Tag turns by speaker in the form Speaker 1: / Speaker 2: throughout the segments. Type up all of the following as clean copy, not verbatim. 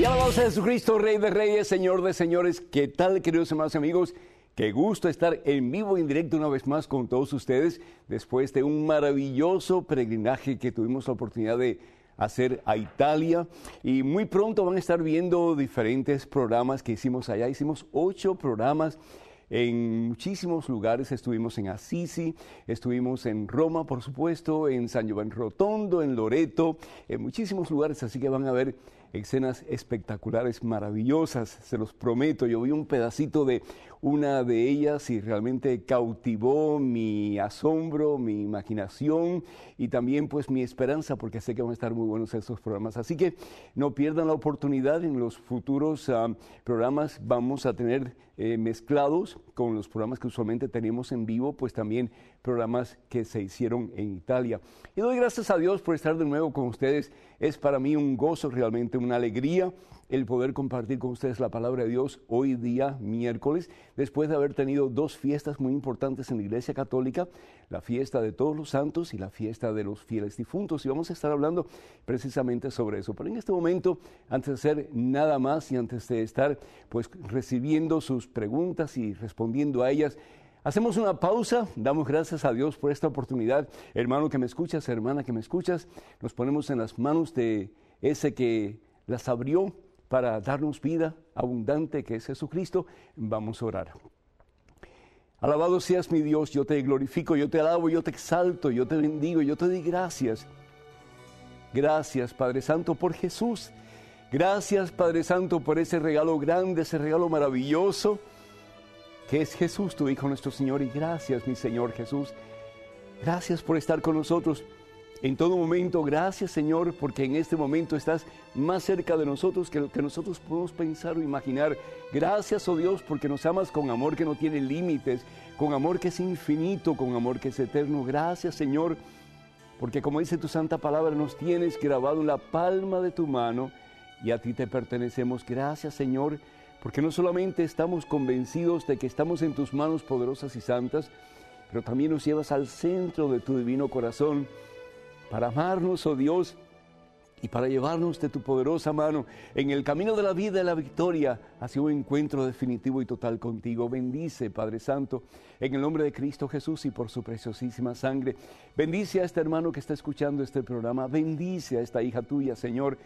Speaker 1: Y alabado sea Jesucristo, Rey de Reyes, Señor de Señores. ¿Qué tal, queridos hermanos y amigos? Qué gusto estar en vivo y en directo una vez más con todos ustedes después de un maravilloso peregrinaje que tuvimos la oportunidad de hacer a Italia. Y muy pronto van a estar viendo diferentes programas que hicimos allá. Hicimos 8 programas en muchísimos lugares. Estuvimos en Assisi, estuvimos en Roma, por supuesto, en San Giovanni Rotondo, en Loreto, en muchísimos lugares. Así que van a ver escenas espectaculares, maravillosas, se los prometo. Yo vi un pedacito de una de ellas y realmente cautivó mi asombro, mi imaginación y también pues mi esperanza, porque sé que van a estar muy buenos estos programas. Así que no pierdan la oportunidad. En los futuros programas vamos a tener mezclados con los programas que usualmente tenemos en vivo, pues también programas que se hicieron en Italia. Y doy gracias a Dios por estar de nuevo con ustedes. Es para mí un gozo, realmente una alegría el poder compartir con ustedes la palabra de Dios hoy día, miércoles, después de haber tenido 2 fiestas muy importantes en la Iglesia Católica, la fiesta de Todos los Santos y la fiesta de los fieles difuntos. Y vamos a estar hablando precisamente sobre eso. Pero en este momento, antes de hacer nada más y antes de estar pues recibiendo sus preguntas y respondiendo a ellas, hacemos una pausa, damos gracias a Dios por esta oportunidad. Hermano que me escuchas, hermana que me escuchas, nos ponemos en las manos de ese que las abrió para darnos vida abundante, que es Jesucristo. Vamos a orar. Alabado seas mi Dios, yo te glorifico, yo te alabo, yo te exalto, yo te bendigo, yo te doy gracias. Gracias, Padre Santo, por Jesús. Gracias, Padre Santo, por ese regalo grande, ese regalo maravilloso, que es Jesús, tu Hijo, nuestro Señor. Y gracias, mi Señor Jesús. Gracias por estar con nosotros en todo momento. Gracias, Señor, porque en este momento estás más cerca de nosotros que lo que nosotros podemos pensar o imaginar. Gracias, oh Dios, porque nos amas con amor que no tiene límites, con amor que es infinito, con amor que es eterno. Gracias, Señor, porque como dice tu santa palabra, nos tienes grabado en la palma de tu mano y a ti te pertenecemos. Gracias, Señor, porque no solamente estamos convencidos de que estamos en tus manos poderosas y santas, pero también nos llevas al centro de tu divino corazón para amarnos, oh Dios, y para llevarnos de tu poderosa mano en el camino de la vida y la victoria hacia un encuentro definitivo y total contigo. Bendice, Padre Santo, en el nombre de Cristo Jesús y por su preciosísima sangre. Bendice a este hermano que está escuchando este programa. Bendice a esta hija tuya, Señor.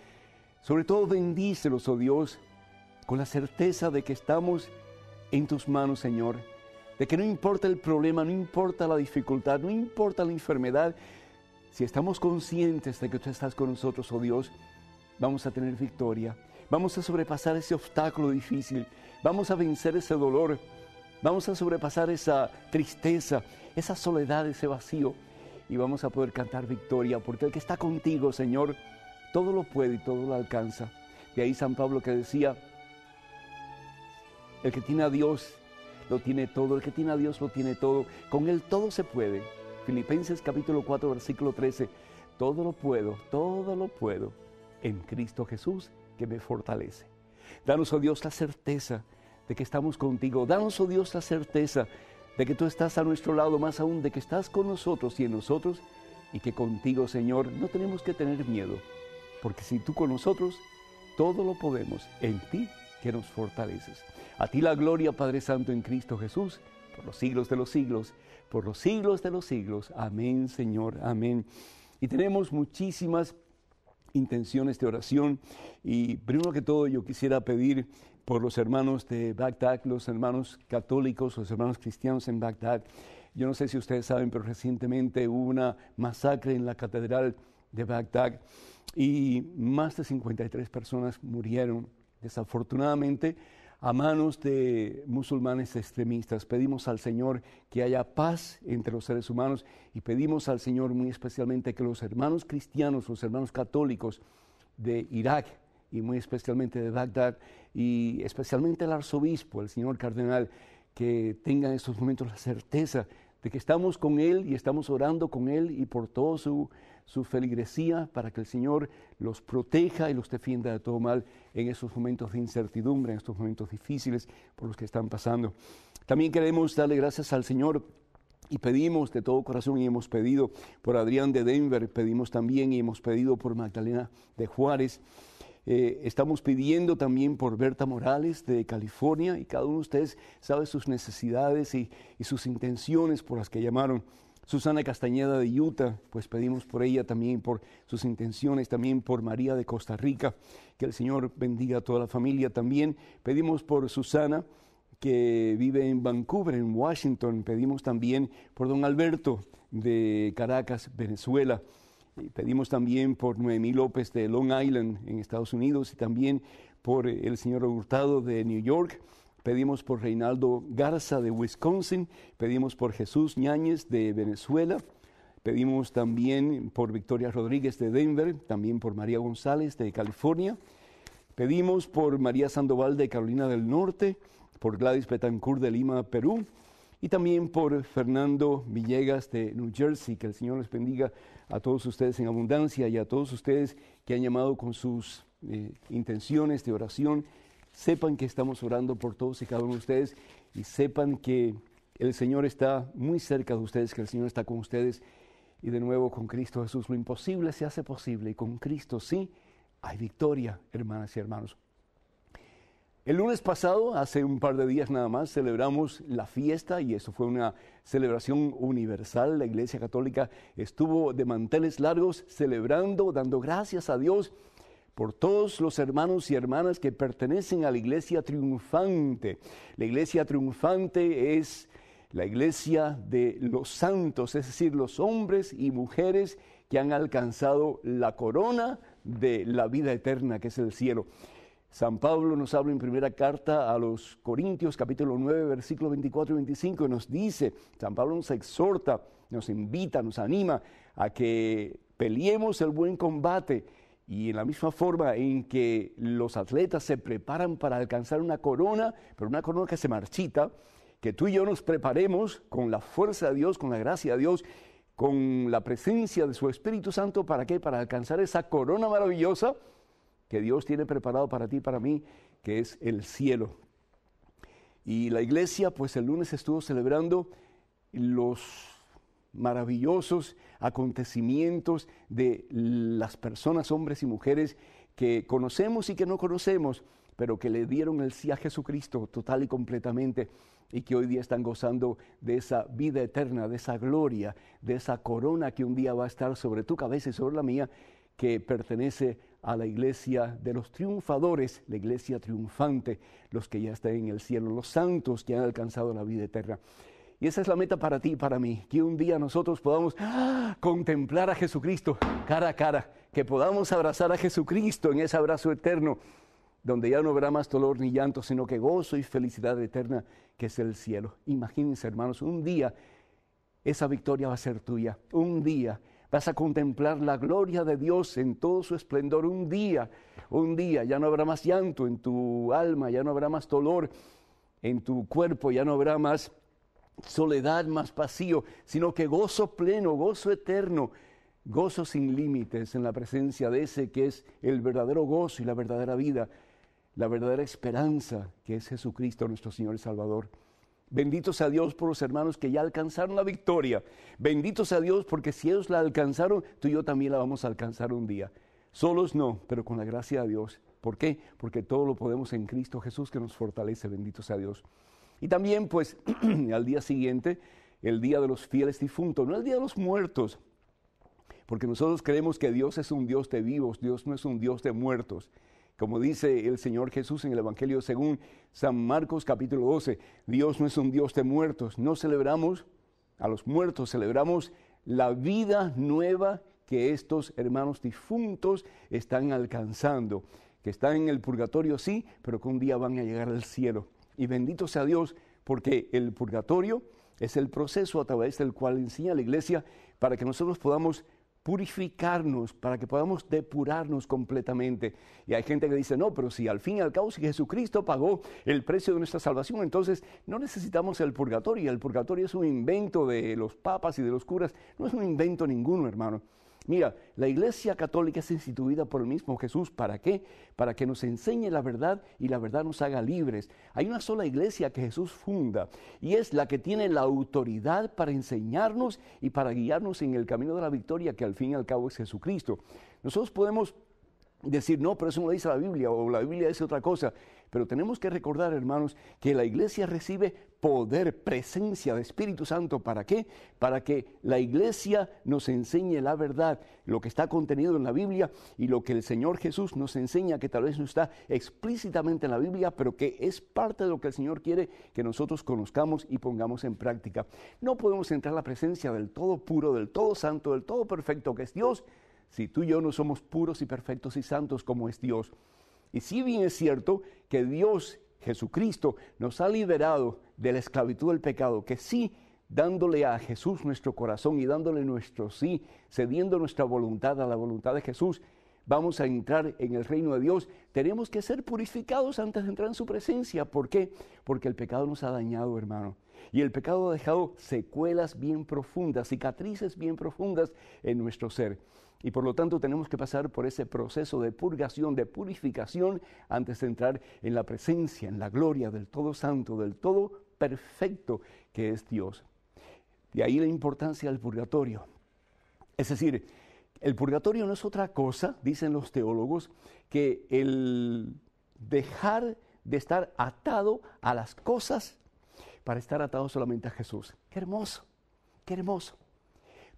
Speaker 1: Sobre todo bendícelos, oh Dios, con la certeza de que estamos en tus manos, Señor, de que no importa el problema, no importa la dificultad, no importa la enfermedad. Si estamos conscientes de que tú estás con nosotros, oh Dios, vamos a tener victoria. Vamos a sobrepasar ese obstáculo difícil. Vamos a vencer ese dolor. Vamos a sobrepasar esa tristeza, esa soledad, ese vacío. Y vamos a poder cantar victoria, porque el que está contigo, Señor, todo lo puede y todo lo alcanza. De ahí San Pablo que decía, el que tiene a Dios lo tiene todo, el que tiene a Dios lo tiene todo. Con Él todo se puede. Filipenses capítulo 4, versículo 13, todo lo puedo en Cristo Jesús que me fortalece. Danos, oh Dios, la certeza de que estamos contigo. Danos, oh Dios, la certeza de que tú estás a nuestro lado, más aún de que estás con nosotros y en nosotros, y que contigo, Señor, no tenemos que tener miedo, porque si tú con nosotros, todo lo podemos en ti que nos fortaleces. A ti la gloria, Padre Santo, en Cristo Jesús, por los siglos de los siglos, por los siglos de los siglos. Amén, Señor, amén. Y tenemos muchísimas intenciones de oración. Y primero que todo yo quisiera pedir por los hermanos de Bagdad, los hermanos católicos, los hermanos cristianos en Bagdad. Yo no sé si ustedes saben, pero recientemente hubo una masacre en la catedral de Bagdad y más de 53 personas murieron, desafortunadamente, a manos de musulmanes extremistas. Pedimos al Señor que haya paz entre los seres humanos y pedimos al Señor muy especialmente que los hermanos cristianos, los hermanos católicos de Irak y muy especialmente de Bagdad y especialmente el arzobispo, el señor cardenal, que tengan en estos momentos la certeza de que estamos con Él y estamos orando con Él y por toda su feligresía para que el Señor los proteja y los defienda de todo mal en esos momentos de incertidumbre, en estos momentos difíciles por los que están pasando. También queremos darle gracias al Señor y pedimos de todo corazón y hemos pedido por Adrián de Denver, pedimos también y hemos pedido por Magdalena de Juárez. Estamos pidiendo también por Berta Morales de California, y cada uno de ustedes sabe sus necesidades y sus intenciones por las que llamaron. Susana Castañeda de Utah, pues pedimos por ella también, por sus intenciones, también por María de Costa Rica, que el Señor bendiga a toda la familia. También pedimos por Susana, que vive en Vancouver, en Washington. Pedimos también por don Alberto de Caracas, Venezuela. Y pedimos también por Noemí López de Long Island, en Estados Unidos, y también por el señor Hurtado de New York. Pedimos por Reinaldo Garza de Wisconsin. Pedimos por Jesús Ñáñez de Venezuela. Pedimos también por Victoria Rodríguez de Denver, también por María González de California. Pedimos por María Sandoval de Carolina del Norte, por Gladys Betancourt de Lima, Perú, y también por Fernando Villegas de New Jersey. Que el Señor les bendiga a todos ustedes en abundancia, y a todos ustedes que han llamado con sus intenciones de oración. Sepan que estamos orando por todos y cada uno de ustedes, y sepan que el Señor está muy cerca de ustedes, que el Señor está con ustedes. Y de nuevo, con Cristo Jesús lo imposible se hace posible, y con Cristo sí hay victoria, hermanas y hermanos. El lunes pasado, hace un par de días nada más, celebramos la fiesta, y eso fue una celebración universal. La Iglesia Católica estuvo de manteles largos celebrando, dando gracias a Dios por todos los hermanos y hermanas que pertenecen a la Iglesia Triunfante. La Iglesia Triunfante es la Iglesia de los santos, es decir, los hombres y mujeres que han alcanzado la corona de la vida eterna, que es el cielo. San Pablo nos habla en primera carta a los Corintios, capítulo 9, versículos 24 y 25, y nos dice, San Pablo nos exhorta, nos invita, nos anima a que peleemos el buen combate. Y en la misma forma en que los atletas se preparan para alcanzar una corona, pero una corona que se marchita, que tú y yo nos preparemos con la fuerza de Dios, con la gracia de Dios, con la presencia de su Espíritu Santo. ¿Para qué? Para alcanzar esa corona maravillosa que Dios tiene preparado para ti y para mí, que es el cielo. Y la iglesia, pues el lunes estuvo celebrando los maravillosos acontecimientos de las personas, hombres y mujeres, que conocemos y que no conocemos, pero que le dieron el sí a Jesucristo total y completamente, y que hoy día están gozando de esa vida eterna, de esa gloria, de esa corona que un día va a estar sobre tu cabeza y sobre la mía, que pertenece a la iglesia de los triunfadores, la iglesia triunfante, los que ya están en el cielo, los santos que han alcanzado la vida eterna. Y esa es la meta para ti y para mí, que un día nosotros podamos contemplar a Jesucristo cara a cara, que podamos abrazar a Jesucristo en ese abrazo eterno, donde ya no habrá más dolor ni llanto, sino que gozo y felicidad eterna, que es el cielo. Imagínense, hermanos, un día esa victoria va a ser tuya. Un día vas a contemplar la gloria de Dios en todo su esplendor. Un día ya no habrá más llanto en tu alma, ya no habrá más dolor en tu cuerpo, ya no habrá más soledad, más vacío, sino que gozo pleno, gozo eterno, gozo sin límites en la presencia de ese que es el verdadero gozo y la verdadera vida, la verdadera esperanza, que es Jesucristo nuestro Señor y Salvador. Bendito sea Dios por los hermanos que ya alcanzaron la victoria. Bendito sea Dios porque si ellos la alcanzaron, tú y yo también la vamos a alcanzar un día. Solos no, pero con la gracia de Dios. ¿Por qué? Porque todo lo podemos en Cristo Jesús, que nos fortalece. Bendito sea Dios. Y también, pues, al día siguiente, el día de los fieles difuntos, no el día de los muertos, porque nosotros creemos que Dios es un Dios de vivos, Dios no es un Dios de muertos. Como dice el Señor Jesús en el Evangelio según San Marcos capítulo 12, Dios no es un Dios de muertos. No celebramos a los muertos, celebramos la vida nueva que estos hermanos difuntos están alcanzando, que están en el purgatorio, sí, pero que un día van a llegar al cielo. Y bendito sea Dios, porque el purgatorio es el proceso a través del cual enseña la iglesia para que nosotros podamos purificarnos, para que podamos depurarnos completamente. Y hay gente que dice, no, pero si al fin y al cabo si Jesucristo pagó el precio de nuestra salvación, entonces no necesitamos el purgatorio. El purgatorio es un invento de los papas y de los curas, no es un invento ninguno, hermano. Mira, la Iglesia Católica es instituida por el mismo Jesús. ¿Para qué? Para que nos enseñe la verdad y la verdad nos haga libres. Hay una sola iglesia que Jesús funda y es la que tiene la autoridad para enseñarnos y para guiarnos en el camino de la victoria, que al fin y al cabo es Jesucristo. Nosotros podemos decir, no, pero eso no lo dice la Biblia, o la Biblia dice otra cosa. Pero tenemos que recordar, hermanos, que la iglesia recibe poder, presencia de Espíritu Santo. ¿Para qué? Para que la iglesia nos enseñe la verdad, lo que está contenido en la Biblia y lo que el Señor Jesús nos enseña, que tal vez no está explícitamente en la Biblia, pero que es parte de lo que el Señor quiere que nosotros conozcamos y pongamos en práctica. No podemos entrar a la presencia del todo puro, del todo santo, del todo perfecto que es Dios, si tú y yo no somos puros y perfectos y santos como es Dios. Y si bien es cierto que Dios, Jesucristo, nos ha liberado de la esclavitud del pecado, que sí, dándole a Jesús nuestro corazón y dándole nuestro sí, cediendo nuestra voluntad a la voluntad de Jesús, vamos a entrar en el reino de Dios. Tenemos que ser purificados antes de entrar en su presencia. ¿Por qué? Porque el pecado nos ha dañado, hermano. Y el pecado ha dejado secuelas bien profundas, cicatrices bien profundas en nuestro ser. Y por lo tanto tenemos que pasar por ese proceso de purgación, de purificación, antes de entrar en la presencia, en la gloria del todo santo, del todo perfecto que es Dios. De ahí la importancia del purgatorio. Es decir, el purgatorio no es otra cosa, dicen los teólogos, que el dejar de estar atado a las cosas para estar atado solamente a Jesús. ¡Qué hermoso! ¡Qué hermoso!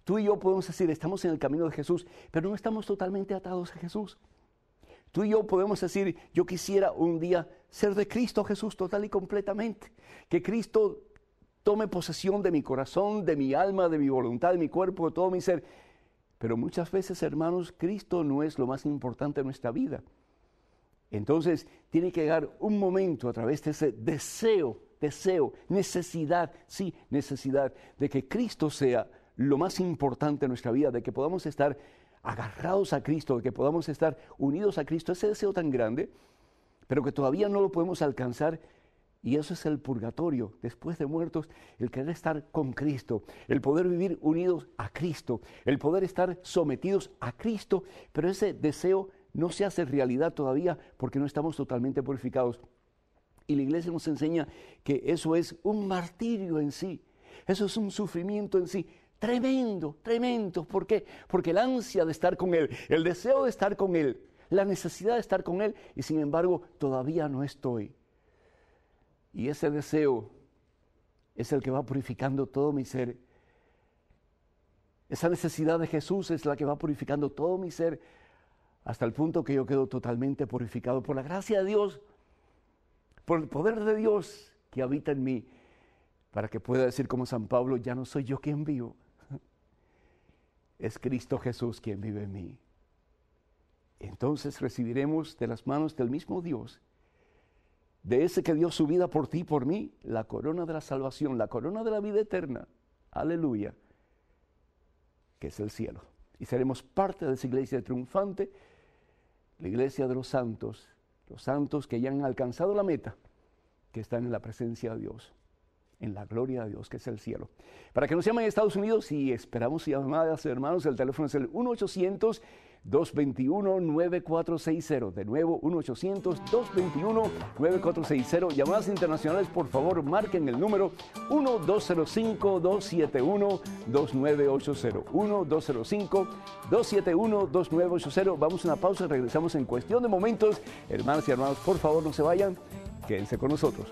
Speaker 1: Tú y yo podemos decir, estamos en el camino de Jesús, pero no estamos totalmente atados a Jesús. Tú y yo podemos decir, yo quisiera un día ser de Cristo Jesús total y completamente. Que Cristo tome posesión de mi corazón, de mi alma, de mi voluntad, de mi cuerpo, de todo mi ser. Pero muchas veces, hermanos, Cristo no es lo más importante de nuestra vida. Entonces, tiene que llegar un momento a través de ese deseo, necesidad de que Cristo sea lo más importante en nuestra vida, de que podamos estar agarrados a Cristo, de que podamos estar unidos a Cristo, ese deseo tan grande, pero que todavía no lo podemos alcanzar, y eso es el purgatorio, después de muertos, el querer estar con Cristo, el poder vivir unidos a Cristo, el poder estar sometidos a Cristo, pero ese deseo no se hace realidad todavía porque no estamos totalmente purificados. Y la iglesia nos enseña que eso es un martirio en sí, eso es un sufrimiento en sí, tremendo, tremendo. ¿Por qué? Porque el ansia de estar con Él, el deseo de estar con Él, la necesidad de estar con Él, y sin embargo todavía no estoy. Y ese deseo es el que va purificando todo mi ser. Esa necesidad de Jesús es la que va purificando todo mi ser, hasta el punto que yo quedo totalmente purificado por la gracia de Dios, por el poder de Dios que habita en mí, para que pueda decir como San Pablo, ya no soy yo quien vivo, es Cristo Jesús quien vive en mí. Entonces recibiremos de las manos del mismo Dios, de ese que dio su vida por ti y por mí, la corona de la salvación, la corona de la vida eterna, aleluya, que es el cielo. Y seremos parte de esa iglesia triunfante, la iglesia de los santos que ya han alcanzado la meta, que están en la presencia de Dios, en la gloria de Dios, que es el cielo. Para que nos llamen a Estados Unidos y esperamos llamadas, hermanos, el teléfono es el 1-800-221-9460. De nuevo, 1-800-221-9460. Llamadas internacionales, por favor, marquen el número 1-205-271-2980. 1-205-271-2980. Vamos a una pausa y regresamos en cuestión de momentos. Hermanas y hermanos, por favor, no se vayan. Quédense con nosotros.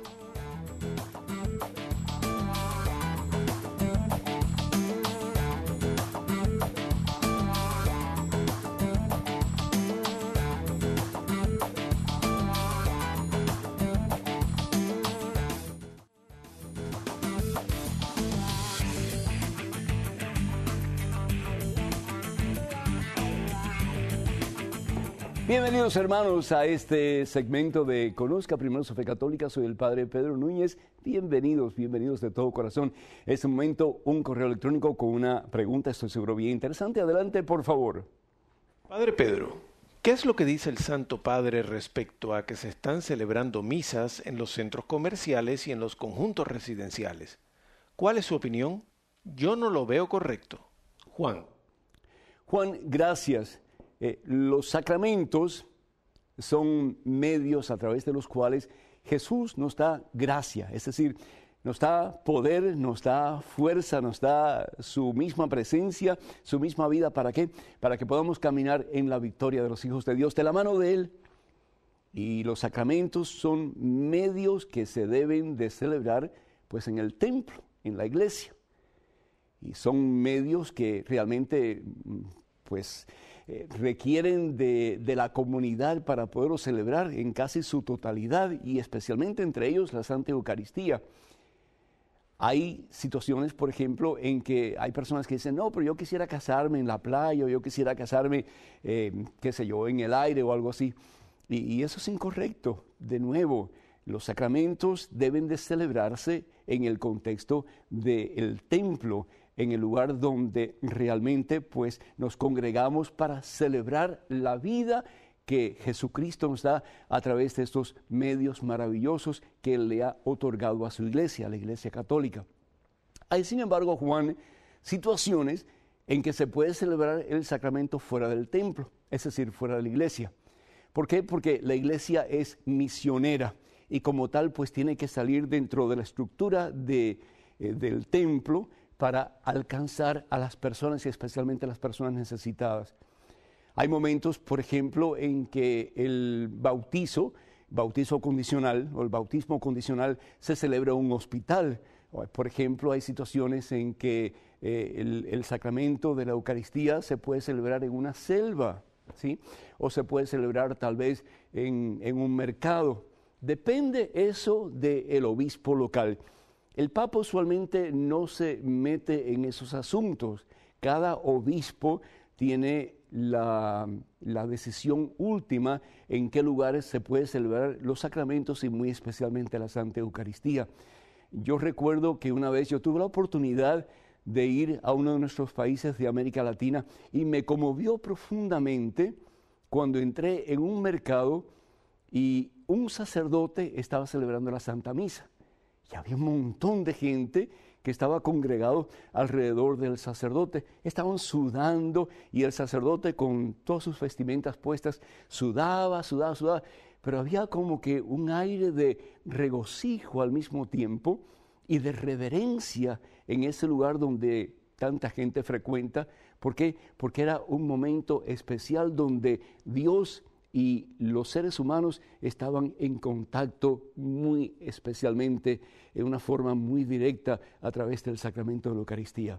Speaker 1: Bienvenidos, hermanos, a este segmento de Conozca Primero su Fe Católica. Soy el Padre Pedro Núñez. Bienvenidos de todo corazón. Este momento, un correo electrónico con una pregunta, estoy seguro bien interesante. Adelante, por favor.
Speaker 2: Padre Pedro, ¿qué es lo que dice el Santo Padre respecto a que se están celebrando misas en los centros comerciales y en los conjuntos residenciales? ¿Cuál es su opinión? Yo no lo veo correcto. Juan,
Speaker 1: gracias. Los sacramentos son medios a través de los cuales Jesús nos da gracia, es decir, nos da poder, nos da fuerza, nos da su misma presencia, su misma vida. ¿Para qué? Para que podamos caminar en la victoria de los hijos de Dios, de la mano de Él. Y los sacramentos son medios que se deben de celebrar pues en el templo, en la iglesia. Y son medios que realmente pues requieren de la comunidad para poderlo celebrar en casi su totalidad y especialmente entre ellos la Santa Eucaristía. Hay situaciones, por ejemplo, en que hay personas que dicen, no, pero yo quisiera casarme en la playa o yo quisiera casarme, qué sé yo, en el aire o algo así. Y eso es incorrecto. De nuevo, los sacramentos deben de celebrarse en el contexto del templo, en el lugar donde realmente pues nos congregamos para celebrar la vida que Jesucristo nos da a través de estos medios maravillosos que Él le ha otorgado a su iglesia, a la Iglesia Católica. Hay, sin embargo, Juan, situaciones en que se puede celebrar el sacramento fuera del templo, es decir, fuera de la iglesia. ¿Por qué? Porque la iglesia es misionera y como tal pues tiene que salir dentro de la estructura del templo para alcanzar a las personas y especialmente a las personas necesitadas. Hay momentos, por ejemplo, en que el bautizo condicional o el bautismo condicional se celebra en un hospital. Por ejemplo, hay situaciones en que el sacramento de la Eucaristía se puede celebrar en una selva, ¿sí? O se puede celebrar tal vez en un mercado. Depende eso del obispo local. El Papa usualmente no se mete en esos asuntos. Cada obispo tiene la decisión última en qué lugares se puede celebrar los sacramentos y muy especialmente la Santa Eucaristía. Yo recuerdo que una vez yo tuve la oportunidad de ir a uno de nuestros países de América Latina y me conmovió profundamente cuando entré en un mercado y un sacerdote estaba celebrando la Santa Misa. Y había un montón de gente que estaba congregado alrededor del sacerdote. Estaban sudando y el sacerdote con todas sus vestimentas puestas sudaba, pero había como que un aire de regocijo al mismo tiempo y de reverencia en ese lugar donde tanta gente frecuenta. ¿Por qué? Porque era un momento especial donde Dios y los seres humanos estaban en contacto muy especialmente, en una forma muy directa a través del sacramento de la Eucaristía.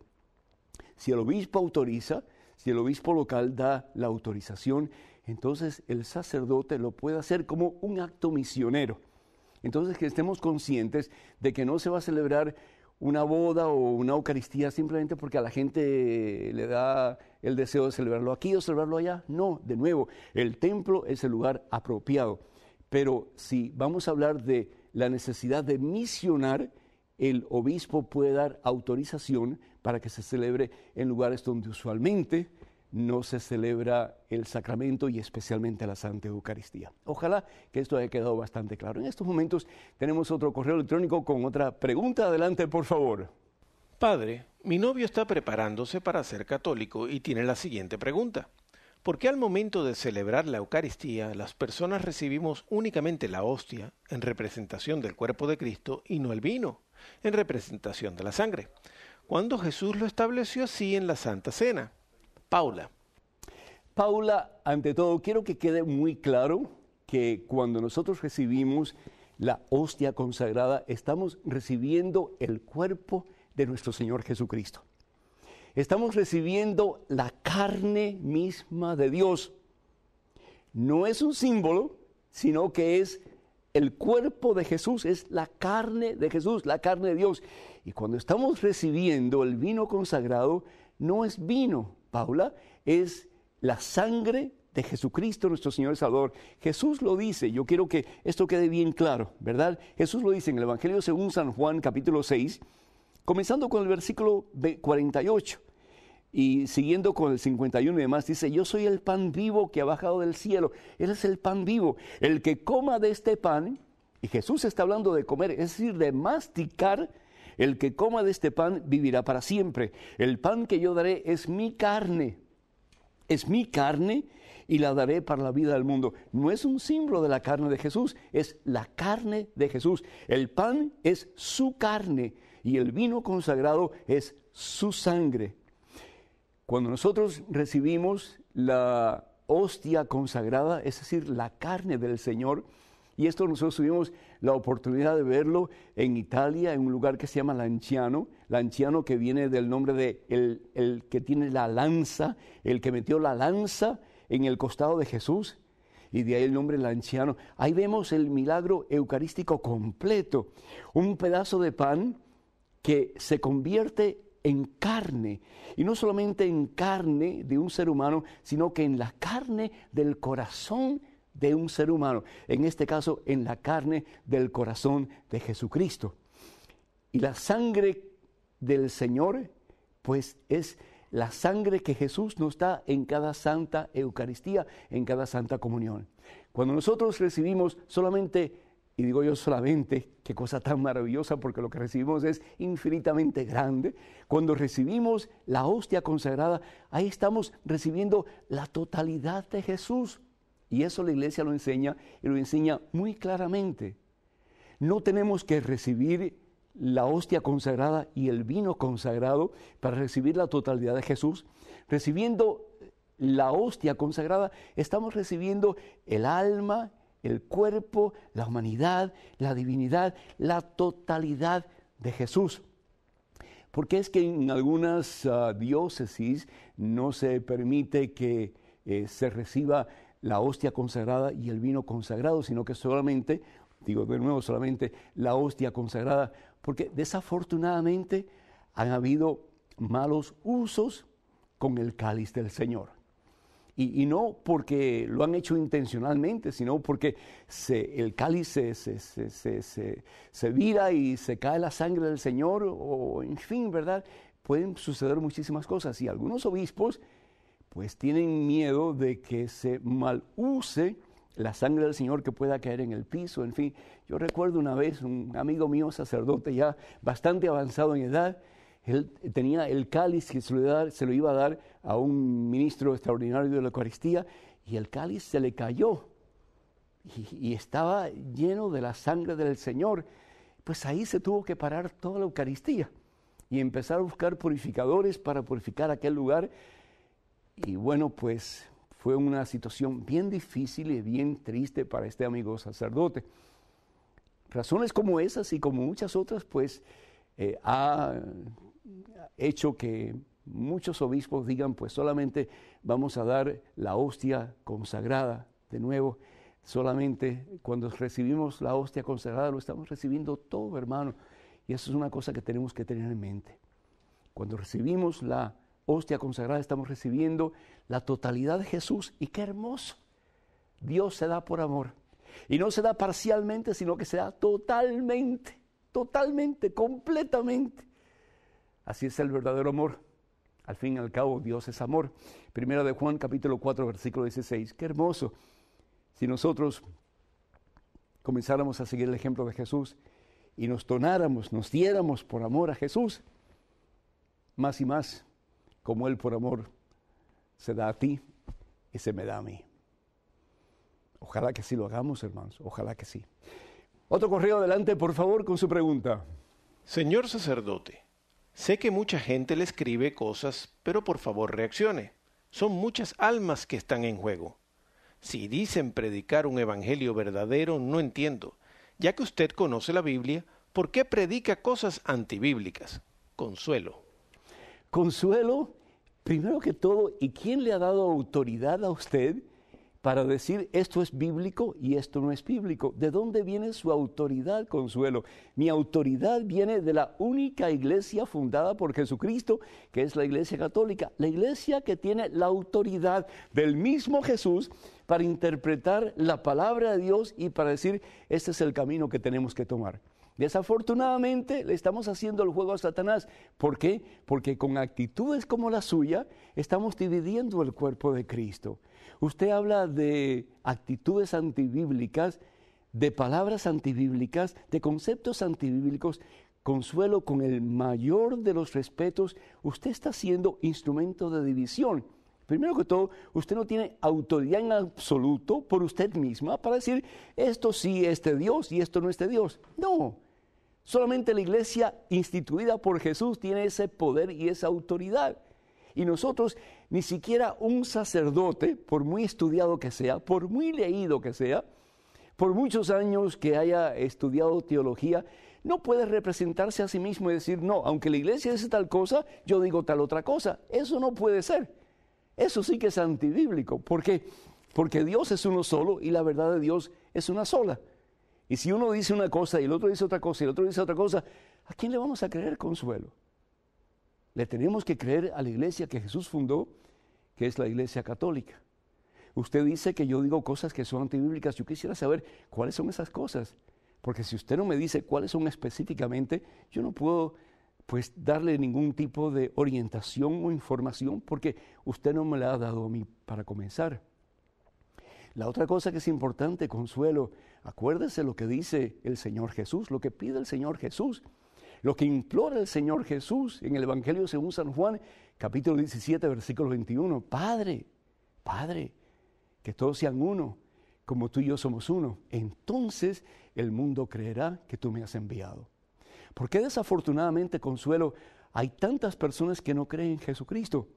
Speaker 1: Si el obispo autoriza, si el obispo local da la autorización, entonces el sacerdote lo puede hacer como un acto misionero. Entonces que estemos conscientes de que no se va a celebrar una boda o una Eucaristía simplemente porque a la gente le da el deseo de celebrarlo aquí o celebrarlo allá. No, de nuevo, el templo es el lugar apropiado. Pero si vamos a hablar de la necesidad de misionar, el obispo puede dar autorización para que se celebre en lugares donde usualmente no se celebra el sacramento y especialmente la Santa Eucaristía. Ojalá que esto haya quedado bastante claro. En estos momentos tenemos otro correo electrónico con otra pregunta. Adelante, por favor.
Speaker 2: Padre, mi novio está preparándose para ser católico y tiene la siguiente pregunta. ¿Por qué al momento de celebrar la Eucaristía las personas recibimos únicamente la hostia en representación del cuerpo de Cristo y no el vino en representación de la sangre, cuando Jesús lo estableció así en la Santa Cena?
Speaker 1: Paula, ante todo, quiero que quede muy claro que cuando nosotros recibimos la hostia consagrada, estamos recibiendo el cuerpo de nuestro Señor Jesucristo. Estamos recibiendo la carne misma de Dios. No es un símbolo, sino que es el cuerpo de Jesús, es la carne de Jesús, la carne de Dios. Y cuando estamos recibiendo el vino consagrado, no es vino, Paula, es la sangre de Jesucristo, nuestro Señor y Salvador. Jesús lo dice, yo quiero que esto quede bien claro, ¿verdad? Jesús lo dice en el Evangelio según San Juan, capítulo 6, comenzando con el versículo 48 y siguiendo con el 51 y demás, dice, yo soy el pan vivo que ha bajado del cielo. Él es el pan vivo. El que coma de este pan, y Jesús está hablando de comer, es decir, de masticar, el que coma de este pan vivirá para siempre. El pan que yo daré es mi carne y la daré para la vida del mundo. No es un símbolo de la carne de Jesús, es la carne de Jesús. El pan es su carne y el vino consagrado es su sangre. Cuando nosotros recibimos la hostia consagrada, es decir, la carne del Señor, y esto nosotros tuvimos la oportunidad de verlo en Italia, en un lugar que se llama Lanciano que viene del nombre de el que tiene la lanza, el que metió la lanza en el costado de Jesús, y de ahí el nombre Lanciano. Ahí vemos el milagro eucarístico completo, un pedazo de pan que se convierte en carne, y no solamente en carne de un ser humano, sino que en la carne del corazón de un ser humano, en este caso en la carne del corazón de Jesucristo. Y la sangre del Señor, pues es la sangre que Jesús nos da en cada santa Eucaristía, en cada santa comunión. Cuando nosotros recibimos solamente, y digo yo solamente, qué cosa tan maravillosa, porque lo que recibimos es infinitamente grande. Cuando recibimos la hostia consagrada, ahí estamos recibiendo la totalidad de Jesús. Y eso la iglesia lo enseña, y lo enseña muy claramente. No tenemos que recibir la hostia consagrada y el vino consagrado para recibir la totalidad de Jesús. Recibiendo la hostia consagrada, estamos recibiendo el alma, el cuerpo, la humanidad, la divinidad, la totalidad de Jesús. Porque es que en algunas diócesis no se permite que se reciba la hostia consagrada y el vino consagrado, sino que solamente, digo de nuevo, solamente la hostia consagrada, porque desafortunadamente han habido malos usos con el cáliz del Señor. Y no porque lo han hecho intencionalmente, sino porque el cáliz se vira y se cae la sangre del Señor, o en fin, ¿verdad? Pueden suceder muchísimas cosas, y algunos obispos pues tienen miedo de que se maluse la sangre del Señor, que pueda caer en el piso, en fin. Yo recuerdo una vez un amigo mío, sacerdote ya bastante avanzado en edad, él tenía el cáliz que se lo iba a dar a un ministro extraordinario de la Eucaristía, y el cáliz se le cayó y estaba lleno de la sangre del Señor. Pues ahí se tuvo que parar toda la Eucaristía y empezar a buscar purificadores para purificar aquel lugar. Y bueno, pues fue una situación bien difícil y bien triste para este amigo sacerdote. Razones como esas y como muchas otras, pues ha hecho que muchos obispos digan, pues solamente vamos a dar la hostia consagrada. De nuevo, solamente cuando recibimos la hostia consagrada lo estamos recibiendo todo, hermano. Y eso es una cosa que tenemos que tener en mente. Cuando recibimos la hostia consagrada, estamos recibiendo la totalidad de Jesús. Y qué hermoso. Dios se da por amor. Y no se da parcialmente, sino que se da totalmente, completamente. Así es el verdadero amor. Al fin y al cabo, Dios es amor. Primera de Juan, capítulo 4, versículo 16. Qué hermoso. Si nosotros comenzáramos a seguir el ejemplo de Jesús y nos diéramos por amor a Jesús, más y más, como Él por amor se da a ti y se me da a mí. Ojalá que sí lo hagamos, hermanos, ojalá que sí. Otro correo adelante, por favor, con su pregunta.
Speaker 2: Señor sacerdote, sé que mucha gente le escribe cosas, pero por favor reaccione. Son muchas almas que están en juego. Si dicen predicar un evangelio verdadero, no entiendo. Ya que usted conoce la Biblia, ¿por qué predica cosas antibíblicas? Consuelo.
Speaker 1: Consuelo, primero que todo, ¿y quién le ha dado autoridad a usted para decir esto es bíblico y esto no es bíblico? ¿De dónde viene su autoridad, Consuelo? Mi autoridad viene de la única iglesia fundada por Jesucristo, que es la Iglesia Católica, la iglesia que tiene la autoridad del mismo Jesús para interpretar la palabra de Dios y para decir, este es el camino que tenemos que tomar. Desafortunadamente le estamos haciendo el juego a Satanás. ¿Por qué? Porque con actitudes como la suya estamos dividiendo el cuerpo de Cristo. Usted habla de actitudes antibíblicas, de palabras antibíblicas, de conceptos antibíblicos. Consuelo, con el mayor de los respetos, usted está siendo instrumento de división. Primero que todo, usted no tiene autoridad en absoluto por usted misma para decir, esto sí es de Dios y esto no es de Dios. No, solamente la iglesia instituida por Jesús tiene ese poder y esa autoridad. Y nosotros, ni siquiera un sacerdote, por muy estudiado que sea, por muy leído que sea, por muchos años que haya estudiado teología, no puede representarse a sí mismo y decir, no, aunque la iglesia dice tal cosa, yo digo tal otra cosa. Eso no puede ser. Eso sí que es antibíblico. ¿Por qué? Porque Dios es uno solo y la verdad de Dios es una sola. Y si uno dice una cosa y el otro dice otra cosa y el otro dice otra cosa, ¿a quién le vamos a creer, Consuelo? Le tenemos que creer a la iglesia que Jesús fundó, que es la iglesia católica. Usted dice que yo digo cosas que son antibíblicas. Yo quisiera saber cuáles son esas cosas. Porque si usted no me dice cuáles son específicamente, yo no puedo pues darle ningún tipo de orientación o información porque usted no me la ha dado a mí para comenzar. La otra cosa que es importante, Consuelo, acuérdese lo que dice el Señor Jesús, lo que pide el Señor Jesús, lo que implora el Señor Jesús en el Evangelio según San Juan, capítulo 17, versículo 21. Padre, que todos sean uno, como tú y yo somos uno. Entonces el mundo creerá que tú me has enviado. ¿Por qué desafortunadamente, Consuelo, hay tantas personas que no creen en Jesucristo?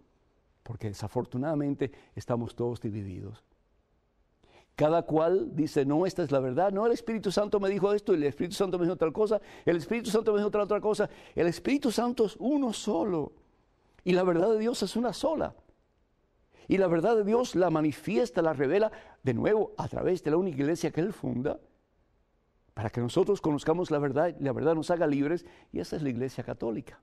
Speaker 1: Porque desafortunadamente estamos todos divididos. Cada cual dice, no, esta es la verdad, no, el Espíritu Santo me dijo esto, el Espíritu Santo me dijo tal cosa, el Espíritu Santo me dijo otra cosa. El Espíritu Santo es uno solo y la verdad de Dios es una sola. Y la verdad de Dios la manifiesta, la revela de nuevo a través de la única iglesia que Él funda, para que nosotros conozcamos la verdad y la verdad nos haga libres, y esa es la iglesia católica.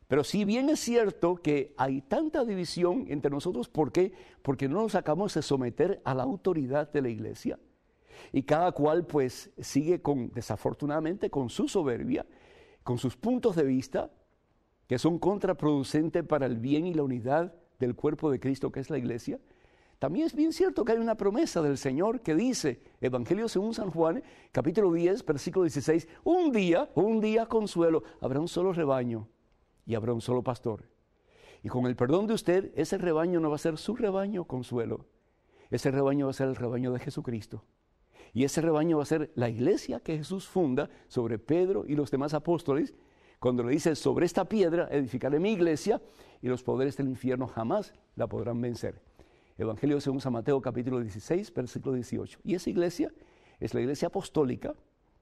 Speaker 1: Pero si bien es cierto que hay tanta división entre nosotros, ¿por qué? Porque no nos acabamos de someter a la autoridad de la iglesia. Y cada cual pues sigue desafortunadamente con su soberbia, con sus puntos de vista, que son contraproducentes para el bien y la unidad del cuerpo de Cristo que es la iglesia. También es bien cierto que hay una promesa del Señor que dice, Evangelio según San Juan, capítulo 10, versículo 16, un día, Consuelo, habrá un solo rebaño y habrá un solo pastor. Y con el perdón de usted, ese rebaño no va a ser su rebaño, Consuelo. Ese rebaño va a ser el rebaño de Jesucristo. Y ese rebaño va a ser la iglesia que Jesús funda sobre Pedro y los demás apóstoles, cuando le dice, sobre esta piedra edificaré mi iglesia y los poderes del infierno jamás la podrán vencer. Evangelio según San Mateo, capítulo 16, versículo 18. Y esa iglesia es la iglesia apostólica,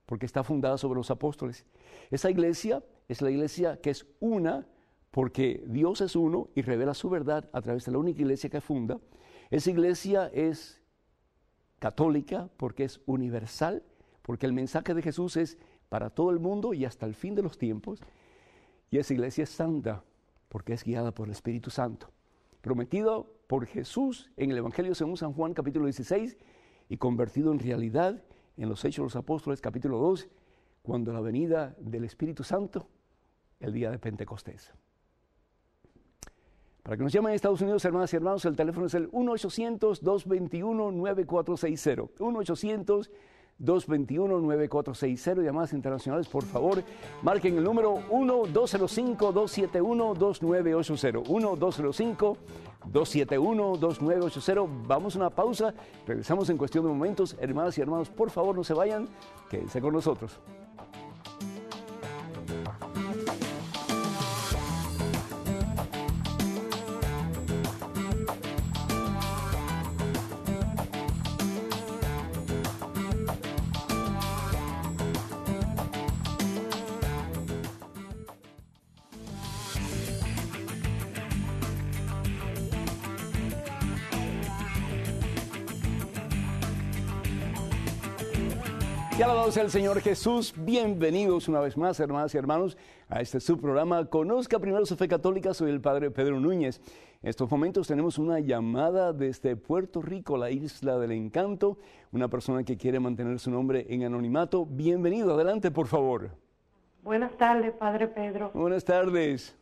Speaker 1: porque está fundada sobre los apóstoles. Esa iglesia es la iglesia que es una, porque Dios es uno y revela su verdad a través de la única iglesia que funda. Esa iglesia es católica, porque es universal, porque el mensaje de Jesús es para todo el mundo y hasta el fin de los tiempos. Y esa iglesia es santa, porque es guiada por el Espíritu Santo, prometido por Jesús en el Evangelio según San Juan capítulo 16 y convertido en realidad en los Hechos de los Apóstoles capítulo 2, cuando la venida del Espíritu Santo, el día de Pentecostés. Para que nos llamen en Estados Unidos, hermanas y hermanos, el teléfono es el 1-800-221-9460, 1-800-221-9460, llamadas internacionales, por favor, marquen el número 1-205-271-2980, 1-205-271-2980. Vamos a una pausa, regresamos en cuestión de momentos. Hermanas y hermanos, por favor, no se vayan, quédense con nosotros. Y alabado sea el Señor Jesús. Bienvenidos una vez más, hermanas y hermanos, a este su programa Conozca Primero su Fe Católica. Soy el Padre Pedro Núñez. En estos momentos tenemos una llamada desde Puerto Rico, la Isla del Encanto. Una persona que quiere mantener su nombre en anonimato. Bienvenido, adelante, por favor.
Speaker 3: Buenas tardes, Padre Pedro.
Speaker 1: Buenas tardes.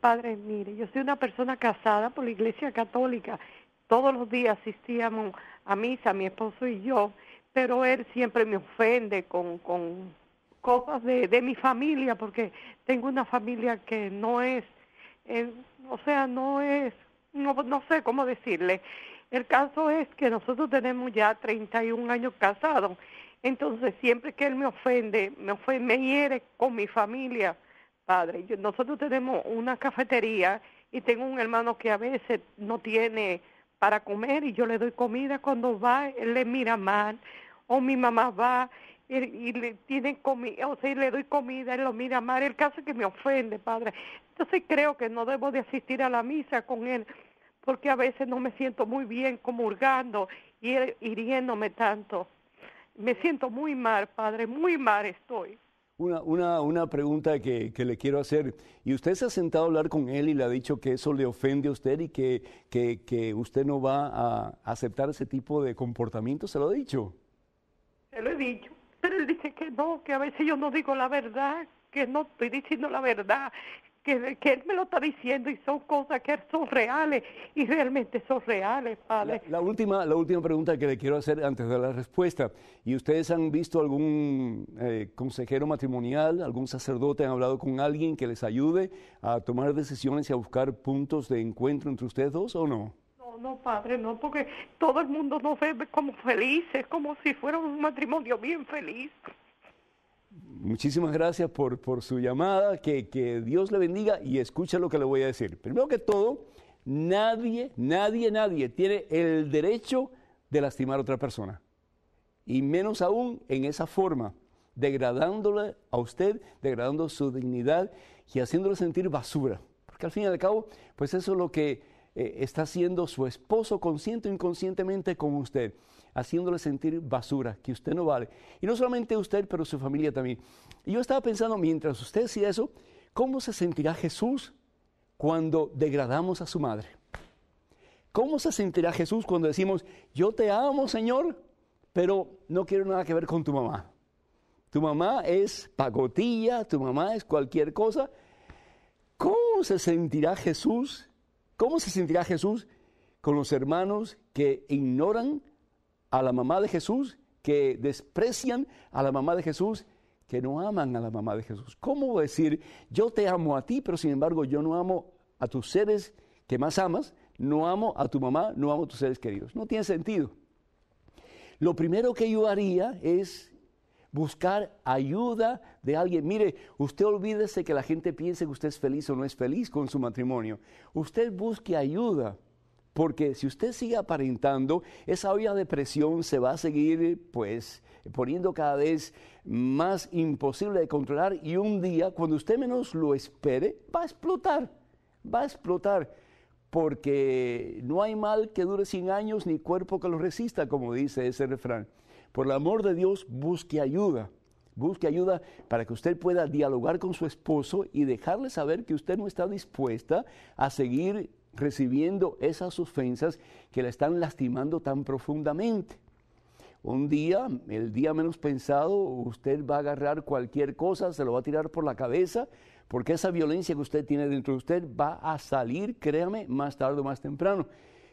Speaker 3: Padre, mire, yo soy una persona casada por la Iglesia Católica. Todos los días asistíamos a misa, mi esposo y yo, pero él siempre me ofende con cosas de mi familia, porque tengo una familia que no es o sea, no sé cómo decirle. El caso es que nosotros tenemos ya 31 años casados, entonces siempre que él me ofende, me hiere con mi familia, padre. Nosotros tenemos una cafetería y tengo un hermano que a veces no tiene para comer y yo le doy comida cuando va, él le mira mal, o mi mamá va y le tiene comida, o sea, y le doy comida, él lo mira mal. El caso es que me ofende, padre. Entonces creo que no debo de asistir a la misa con él, porque a veces no me siento muy bien comulgando y él hiriéndome tanto. Me siento muy mal, padre, muy mal estoy.
Speaker 1: Una pregunta que le quiero hacer. ¿Y usted se ha sentado a hablar con él y le ha dicho que eso le ofende a usted y que usted no va a aceptar ese tipo de comportamiento? ¿Se lo ha dicho?
Speaker 3: Se lo he dicho, pero él dice que no, que a veces yo no digo la verdad, que no estoy diciendo la verdad, que él me lo está diciendo y son cosas que son reales y realmente son reales, padre.
Speaker 1: La última pregunta que le quiero hacer antes de la respuesta. ¿Y ustedes han visto algún consejero matrimonial, algún sacerdote, han hablado con alguien que les ayude a tomar decisiones y a buscar puntos de encuentro entre ustedes dos o no?
Speaker 3: No, padre, no, porque todo el mundo nos ve como felices, como si fuera un matrimonio bien feliz.
Speaker 1: Muchísimas gracias por su llamada, que Dios le bendiga y escucha lo que le voy a decir. Primero que todo, nadie tiene el derecho de lastimar a otra persona, y menos aún en esa forma, degradándole a usted, degradando su dignidad y haciéndole sentir basura, porque al fin y al cabo, pues eso es lo que está haciendo su esposo consciente o inconscientemente con usted, haciéndole sentir basura, que usted no vale. Y no solamente usted, pero su familia también. Y yo estaba pensando, mientras usted hacía eso, ¿cómo se sentirá Jesús cuando degradamos a su madre? ¿Cómo se sentirá Jesús cuando decimos, yo te amo, Señor, pero no quiero nada que ver con tu mamá? Tu mamá es pacotilla, tu mamá es cualquier cosa. ¿Cómo se sentirá Jesús? ¿Cómo se sentirá Jesús con los hermanos que ignoran a la mamá de Jesús, que desprecian a la mamá de Jesús, que no aman a la mamá de Jesús? ¿Cómo decir, yo te amo a ti, pero sin embargo yo no amo a tus seres que más amas, no amo a tu mamá, no amo a tus seres queridos? No tiene sentido. Lo primero que yo haría es buscar ayuda de alguien. Mire, usted olvídese que la gente piense que usted es feliz o no es feliz con su matrimonio. Usted busque ayuda, porque si usted sigue aparentando, esa olla de presión se va a seguir pues poniendo cada vez más imposible de controlar, y un día, cuando usted menos lo espere, va a explotar, porque no hay mal que dure 100 años ni cuerpo que lo resista, como dice ese refrán. Por el amor de Dios, busque ayuda para que usted pueda dialogar con su esposo y dejarle saber que usted no está dispuesta a seguir recibiendo esas ofensas que le están lastimando tan profundamente. Un día, el día menos pensado, usted va a agarrar cualquier cosa, se lo va a tirar por la cabeza, porque esa violencia que usted tiene dentro de usted va a salir, créame, más tarde o más temprano.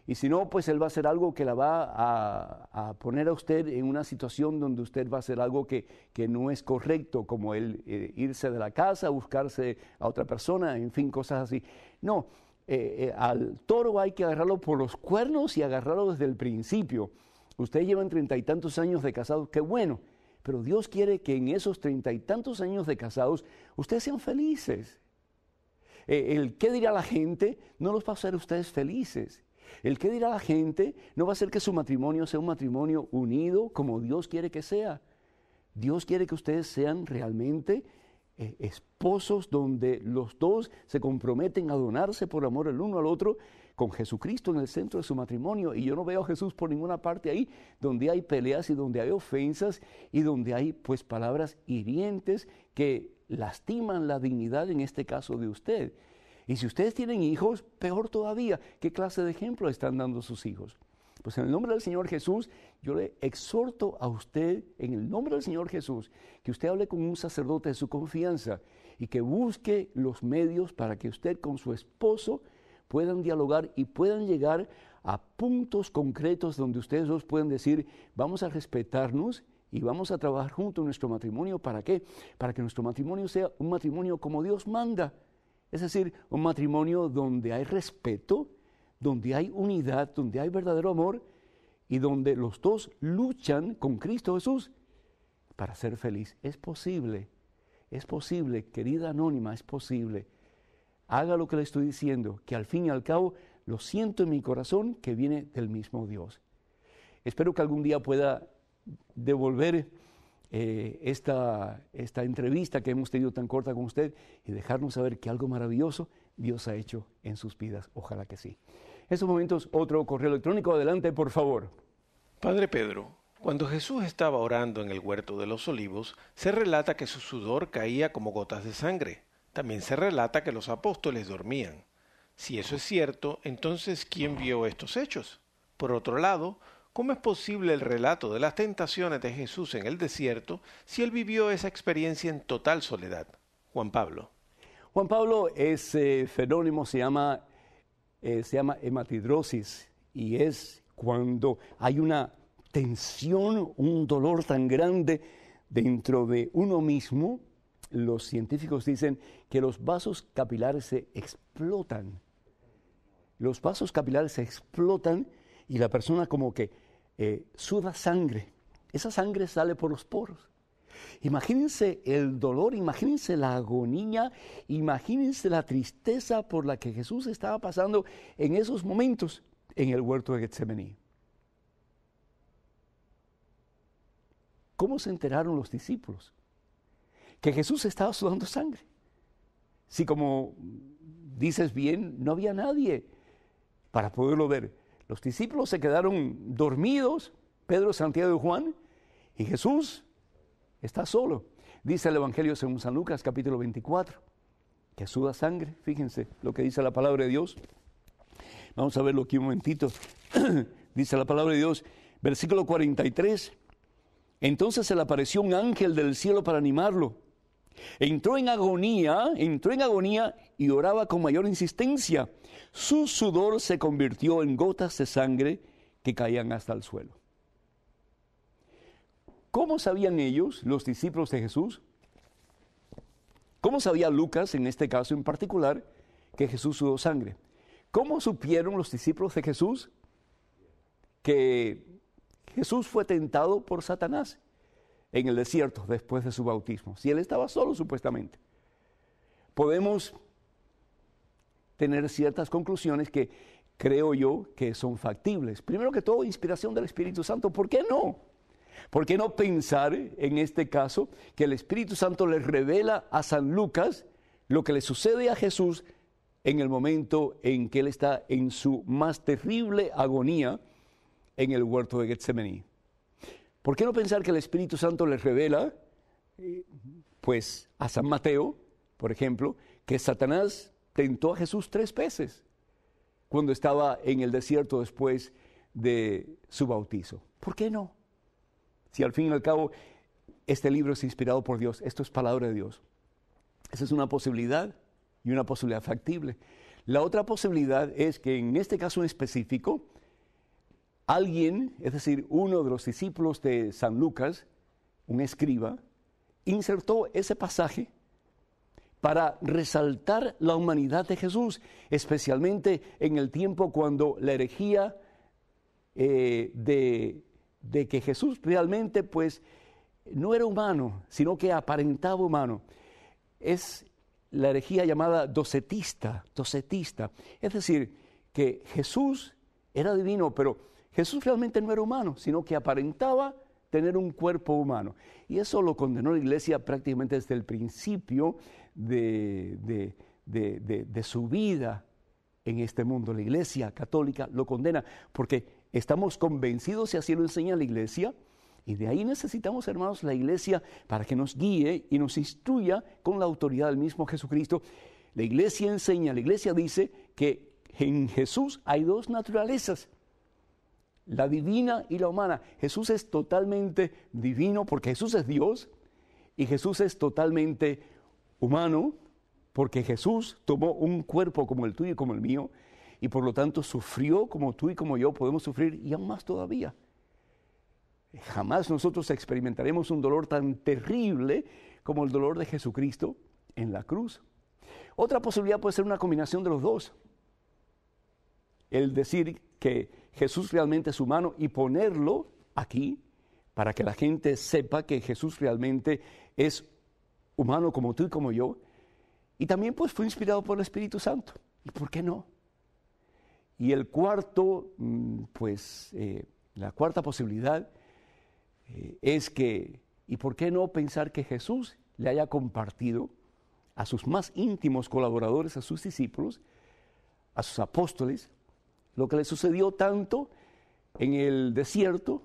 Speaker 1: Y si no, pues él va a hacer algo que la va a poner a usted en una situación donde usted va a hacer algo que no es correcto, como él irse de la casa, buscarse a otra persona, en fin, cosas así. No, al toro hay que agarrarlo por los cuernos y agarrarlo desde el principio. Ustedes llevan 30 y tantos años de casados, qué bueno, pero Dios quiere que en esos 30 y tantos años de casados ustedes sean felices. El qué dirá la gente no los va a hacer ustedes felices. El qué dirá la gente no va a hacer que su matrimonio sea un matrimonio unido como Dios quiere que sea. Dios quiere que ustedes sean realmente esposos donde los dos se comprometen a donarse por amor el uno al otro, con Jesucristo en el centro de su matrimonio. Y yo no veo a Jesús por ninguna parte ahí donde hay peleas y donde hay ofensas y donde hay pues palabras hirientes que lastiman la dignidad, en este caso de usted. Y si ustedes tienen hijos, peor todavía, ¿qué clase de ejemplo están dando a sus hijos? Pues en el nombre del Señor Jesús, yo le exhorto a usted, en el nombre del Señor Jesús, que usted hable con un sacerdote de su confianza y que busque los medios para que usted con su esposo puedan dialogar y puedan llegar a puntos concretos donde ustedes dos puedan decir, vamos a respetarnos y vamos a trabajar juntos en nuestro matrimonio. ¿Para qué? Para que nuestro matrimonio sea un matrimonio como Dios manda. Es decir, un matrimonio donde hay respeto, donde hay unidad, donde hay verdadero amor y donde los dos luchan con Cristo Jesús para ser feliz. Es posible, querida anónima, es posible. Haga lo que le estoy diciendo, que al fin y al cabo lo siento en mi corazón que viene del mismo Dios. Espero que algún día pueda devolver esta entrevista que hemos tenido tan corta con usted y dejarnos saber que algo maravilloso Dios ha hecho en sus vidas. Ojalá que sí. En estos momentos, otro correo electrónico. Adelante, por favor.
Speaker 2: Padre Pedro, cuando Jesús estaba orando en el huerto de los olivos, se relata que su sudor caía como gotas de sangre. También se relata que los apóstoles dormían. Si eso es cierto, entonces, ¿quién vio estos hechos? Por otro lado, ¿cómo es posible el relato de las tentaciones de Jesús en el desierto si él vivió esa experiencia en total soledad? Juan Pablo.
Speaker 1: Juan Pablo, ese fenómeno se llama hematidrosis y es cuando hay una tensión, un dolor tan grande dentro de uno mismo. Los científicos dicen que los vasos capilares se explotan. Los vasos capilares se explotan y la persona como que suda sangre. Esa sangre sale por los poros. Imagínense el dolor, imagínense la agonía, imagínense la tristeza por la que Jesús estaba pasando en esos momentos en el huerto de Getsemaní. ¿Cómo se enteraron los discípulos que Jesús estaba sudando sangre? Si, como dices bien, no había nadie para poderlo ver. Los discípulos se quedaron dormidos, Pedro, Santiago y Juan, y Jesús está solo. Dice el Evangelio según San Lucas, capítulo 24, que suda sangre. Fíjense lo que dice la palabra de Dios. Vamos a verlo aquí un momentito. Dice la palabra de Dios, versículo 43. Entonces se le apareció un ángel del cielo para animarlo. Entró en agonía y oraba con mayor insistencia. Su sudor se convirtió en gotas de sangre que caían hasta el suelo. ¿Cómo sabían ellos, los discípulos de Jesús? ¿Cómo sabía Lucas, en este caso en particular, que Jesús sudó sangre? ¿Cómo supieron los discípulos de Jesús que Jesús fue tentado por Satanás en el desierto después de su bautismo? Si él estaba solo, supuestamente. Podemos tener ciertas conclusiones que creo yo que son factibles. Primero que todo, inspiración del Espíritu Santo. ¿Por qué no? ¿Por qué no pensar en este caso que el Espíritu Santo le revela a San Lucas lo que le sucede a Jesús en el momento en que él está en su más terrible agonía en el huerto de Getsemaní? ¿Por qué no pensar que el Espíritu Santo le revela, pues a San Mateo, por ejemplo, que Satanás tentó a Jesús 3 veces cuando estaba en el desierto después de su bautizo? ¿Por qué no? Si al fin y al cabo este libro es inspirado por Dios, esto es palabra de Dios. Esa es una posibilidad y una posibilidad factible. La otra posibilidad es que en este caso en específico, alguien, es decir, uno de los discípulos de San Lucas, un escriba, insertó ese pasaje para resaltar la humanidad de Jesús, especialmente en el tiempo cuando la herejía de que Jesús realmente pues no era humano, sino que aparentaba humano. Es la herejía llamada docetista. Es decir, que Jesús era divino, pero Jesús realmente no era humano, sino que aparentaba tener un cuerpo humano. Y eso lo condenó la Iglesia prácticamente desde el principio de su vida en este mundo. La Iglesia católica lo condena porque estamos convencidos, y así lo enseña la Iglesia, y de ahí necesitamos, hermanos, la Iglesia para que nos guíe y nos instruya con la autoridad del mismo Jesucristo. La Iglesia enseña, la Iglesia dice que en Jesús hay 2 naturalezas, la divina y la humana. Jesús es totalmente divino porque Jesús es Dios, y Jesús es totalmente humano porque Jesús tomó un cuerpo como el tuyo y como el mío, y por lo tanto sufrió como tú y como yo podemos sufrir, y aún más todavía. Jamás nosotros experimentaremos un dolor tan terrible como el dolor de Jesucristo en la cruz. Otra posibilidad puede ser una combinación de los dos. El decir que Jesús realmente es humano y ponerlo aquí para que la gente sepa que Jesús realmente es humano como tú y como yo. Y también pues fue inspirado por el Espíritu Santo. ¿Y por qué no? Y el cuarto, la cuarta posibilidad es que, ¿y por qué no pensar que Jesús le haya compartido a sus más íntimos colaboradores, a sus discípulos, a sus apóstoles, lo que le sucedió tanto en el desierto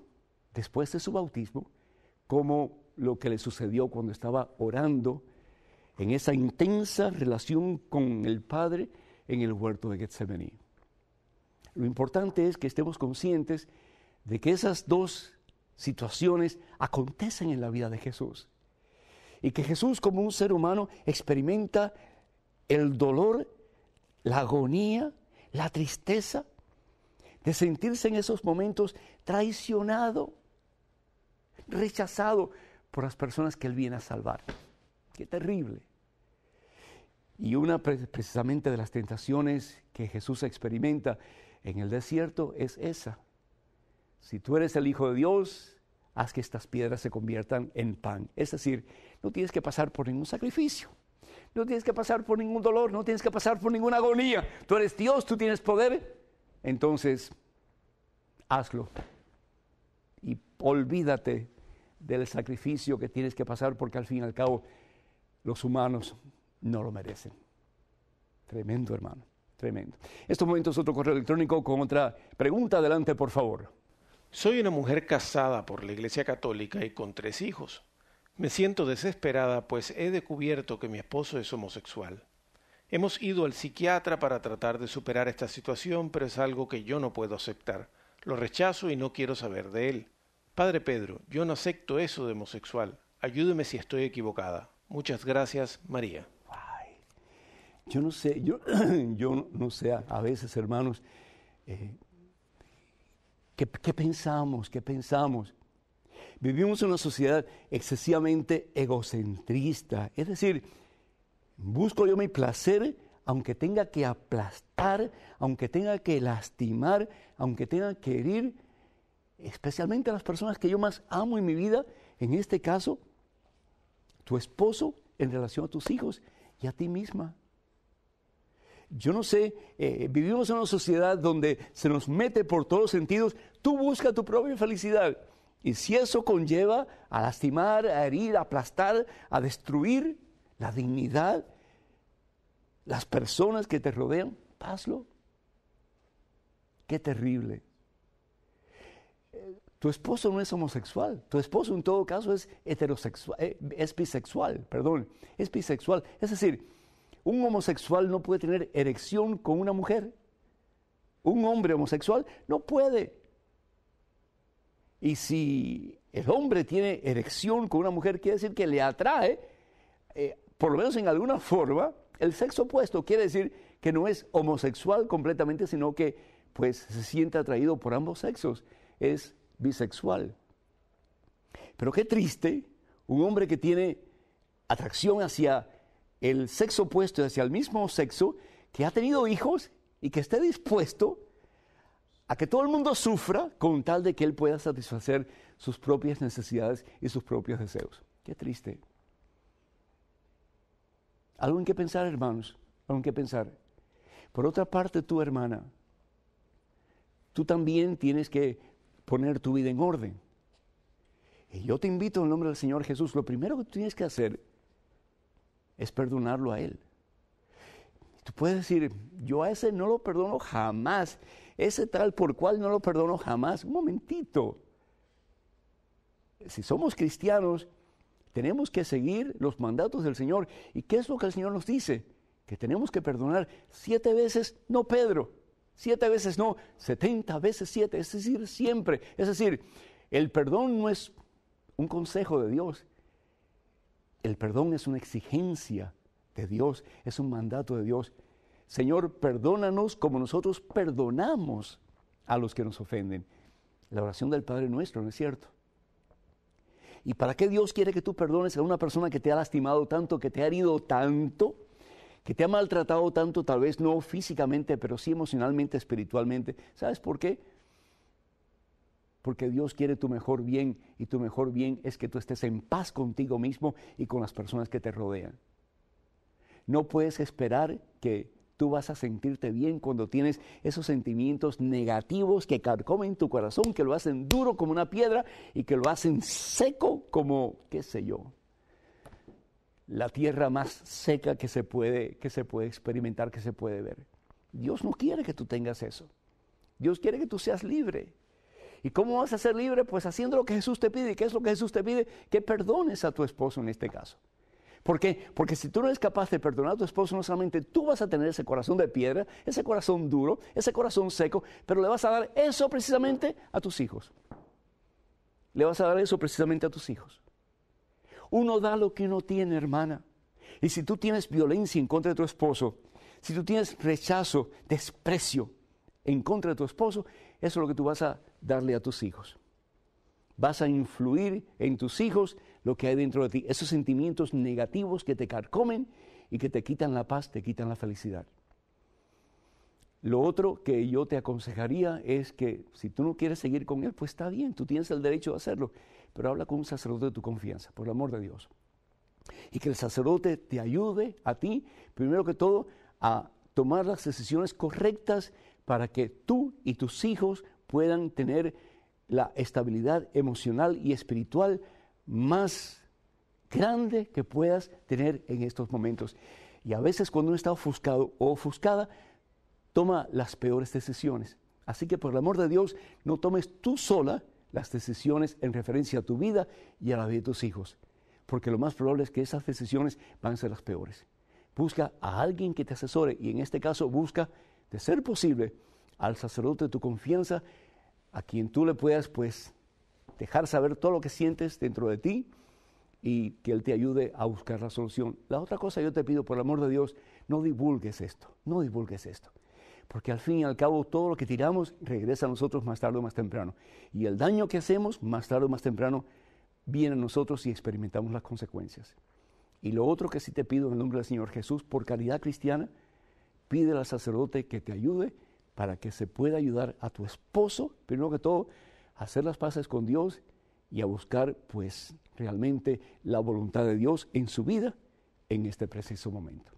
Speaker 1: después de su bautismo, como lo que le sucedió cuando estaba orando en esa intensa relación con el Padre en el huerto de Getsemaní? Lo importante es que estemos conscientes de que esas dos situaciones acontecen en la vida de Jesús y que Jesús, como un ser humano, experimenta el dolor, la agonía, la tristeza de sentirse en esos momentos traicionado, rechazado por las personas que Él viene a salvar. ¡Qué terrible! Y una precisamente de las tentaciones que Jesús experimenta en el desierto es esa. Si tú eres el Hijo de Dios, haz que estas piedras se conviertan en pan. Es decir, no tienes que pasar por ningún sacrificio, no tienes que pasar por ningún dolor, no tienes que pasar por ninguna agonía. Tú eres Dios, tú tienes poder, entonces hazlo. Y olvídate del sacrificio que tienes que pasar, porque al fin y al cabo los humanos no lo merecen. Tremendo, hermano, tremendo. En estos momentos otro correo electrónico con otra pregunta. Adelante, por favor.
Speaker 2: Soy una mujer casada por la Iglesia Católica y con 3 hijos. Me siento desesperada, pues he descubierto que mi esposo es homosexual. Hemos ido al psiquiatra para tratar de superar esta situación, pero es algo que yo no puedo aceptar. Lo rechazo y no quiero saber de él. Padre Pedro, yo no acepto eso de homosexual. Ayúdeme si estoy equivocada. Muchas gracias, María.
Speaker 1: Ay, yo no sé, yo no sé a veces, hermanos, ¿qué pensamos? Vivimos en una sociedad excesivamente egocentrista. Es decir, busco yo mi placer, aunque tenga que aplastar, aunque tenga que lastimar, aunque tenga que herir, especialmente a las personas que yo más amo en mi vida, en este caso, tu esposo en relación a tus hijos y a ti misma. Yo no sé, vivimos en una sociedad donde se nos mete por todos los sentidos, tú busca tu propia felicidad. Y si eso conlleva a lastimar, a herir, a aplastar, a destruir la dignidad, las personas que te rodean, hazlo. Qué terrible. Tu esposo no es homosexual, tu esposo en todo caso es heterosexual, es bisexual. Es decir, un homosexual no puede tener erección con una mujer. Un hombre homosexual no puede. Y si el hombre tiene erección con una mujer, quiere decir que le atrae, por lo menos en alguna forma, el sexo opuesto. Quiere decir que no es homosexual completamente, sino que pues se siente atraído por ambos sexos. Es bisexual. Pero qué triste, un hombre que tiene atracción hacia el sexo opuesto, hacia el mismo sexo, que ha tenido hijos y que esté dispuesto a que todo el mundo sufra con tal de que él pueda satisfacer sus propias necesidades y sus propios deseos. Qué triste. Algo en que pensar, hermanos, algo en que pensar. Por otra parte, tú, hermana, tú también tienes que poner tu vida en orden. Y yo te invito en el nombre del Señor Jesús, lo primero que tú tienes que hacer es perdonarlo a Él. Tú puedes decir, yo a ese no lo perdono jamás, ese tal por cual no lo perdono jamás. Un momentito. Si somos cristianos, tenemos que seguir los mandatos del Señor. ¿Y qué es lo que el Señor nos dice? Que tenemos que perdonar 7 veces, no Pedro, 7 veces no, 70 veces 7, es decir, siempre. Es decir, el perdón no es un consejo de Dios. El perdón es una exigencia de Dios, es un mandato de Dios. Señor, perdónanos como nosotros perdonamos a los que nos ofenden. La oración del Padre Nuestro, ¿no es cierto? ¿Y para qué Dios quiere que tú perdones a una persona que te ha lastimado tanto, que te ha herido tanto, que te ha maltratado tanto, tal vez no físicamente, pero sí emocionalmente, espiritualmente. ¿Sabes por qué? Porque Dios quiere tu mejor bien, y tu mejor bien es que tú estés en paz contigo mismo y con las personas que te rodean. No puedes esperar que tú vas a sentirte bien cuando tienes esos sentimientos negativos que carcomen tu corazón, que lo hacen duro como una piedra y que lo hacen seco como, qué sé yo, la tierra más seca que se puede experimentar, que se puede ver. Dios no quiere que tú tengas eso. Dios quiere que tú seas libre. ¿Y cómo vas a ser libre? Pues haciendo lo que Jesús te pide. ¿Y qué es lo que Jesús te pide? Que perdones a tu esposo en este caso. ¿Por qué? Porque si tú no eres capaz de perdonar a tu esposo, no solamente tú vas a tener ese corazón de piedra, ese corazón duro, ese corazón seco, pero le vas a dar eso precisamente a tus hijos. Le vas a dar eso precisamente a tus hijos. Uno da lo que uno tiene, hermana. Y si tú tienes violencia en contra de tu esposo, si tú tienes rechazo, desprecio en contra de tu esposo, eso es lo que tú vas a darle a tus hijos. Vas a influir en tus hijos lo que hay dentro de ti, esos sentimientos negativos que te carcomen y que te quitan la paz, te quitan la felicidad. Lo otro que yo te aconsejaría es que si tú no quieres seguir con él, pues está bien, tú tienes el derecho de hacerlo, pero habla con un sacerdote de tu confianza, por el amor de Dios. Y que el sacerdote te ayude a ti, primero que todo, a tomar las decisiones correctas para que tú y tus hijos puedan tener la estabilidad emocional y espiritual más grande que puedas tener en estos momentos. Y a veces cuando uno está ofuscado o ofuscada, toma las peores decisiones. Así que por el amor de Dios, no tomes tú sola las decisiones en referencia a tu vida y a la vida de tus hijos, porque lo más probable es que esas decisiones van a ser las peores. Busca a alguien que te asesore, y en este caso busca, de ser posible, al sacerdote de tu confianza, a quien tú le puedas pues dejar saber todo lo que sientes dentro de ti y que él te ayude a buscar la solución. La otra cosa yo te pido, por el amor de Dios, no divulgues esto, porque al fin y al cabo todo lo que tiramos regresa a nosotros más tarde o más temprano, y el daño que hacemos más tarde o más temprano viene a nosotros y experimentamos las consecuencias. Y lo otro que sí te pido en el nombre del Señor Jesús, por caridad cristiana, pide al sacerdote que te ayude para que se pueda ayudar a tu esposo, primero que todo, a hacer las paces con Dios y a buscar pues realmente la voluntad de Dios en su vida en este preciso momento.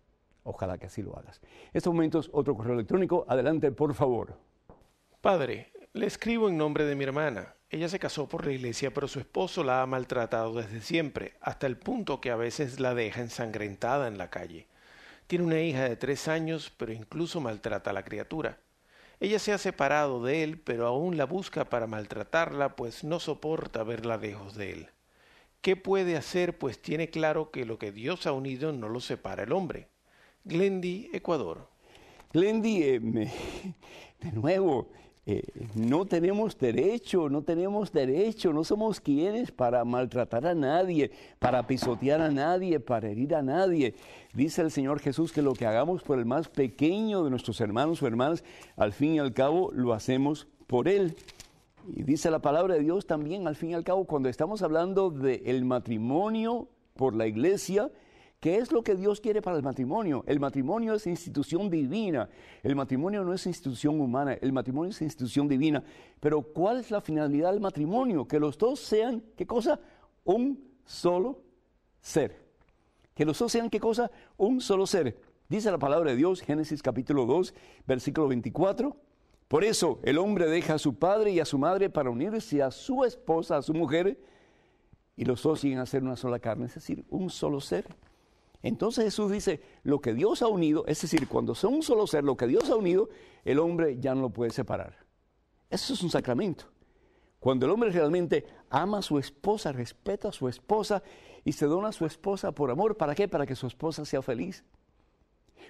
Speaker 1: Ojalá que así lo hagas. En estos momentos, otro correo electrónico. Adelante, por favor.
Speaker 2: Padre, le escribo en nombre de mi hermana. Ella se casó por la iglesia, pero su esposo la ha maltratado desde siempre, hasta el punto que a veces la deja ensangrentada en la calle. Tiene una hija de 3 años, pero incluso maltrata a la criatura. Ella se ha separado de él, pero aún la busca para maltratarla, pues no soporta verla lejos de él. ¿Qué puede hacer? Pues tiene claro que lo que Dios ha unido no lo separa el hombre. Glendy, Ecuador.
Speaker 1: Glendy, de nuevo, no tenemos derecho, no somos quienes para maltratar a nadie, para pisotear a nadie, para herir a nadie. Dice el Señor Jesús que lo que hagamos por el más pequeño de nuestros hermanos o hermanas, al fin y al cabo lo hacemos por Él. Y dice la palabra de Dios también, al fin y al cabo, cuando estamos hablando del matrimonio por la iglesia, ¿qué es lo que Dios quiere para el matrimonio? El matrimonio es institución divina. El matrimonio no es institución humana. El matrimonio es institución divina. Pero ¿cuál es la finalidad del matrimonio? Que los dos sean, ¿qué cosa? Un solo ser. Que los dos sean, ¿qué cosa? Un solo ser. Dice la palabra de Dios, Génesis capítulo 2, versículo 24. Por eso el hombre deja a su padre y a su madre para unirse a su esposa, a su mujer, y los dos siguen a ser una sola carne, es decir, un solo ser. Entonces Jesús dice, lo que Dios ha unido, es decir, cuando son un solo ser, lo que Dios ha unido, el hombre ya no lo puede separar. Eso es un sacramento. Cuando el hombre realmente ama a su esposa, respeta a su esposa y se dona a su esposa por amor, ¿para qué? Para que su esposa sea feliz.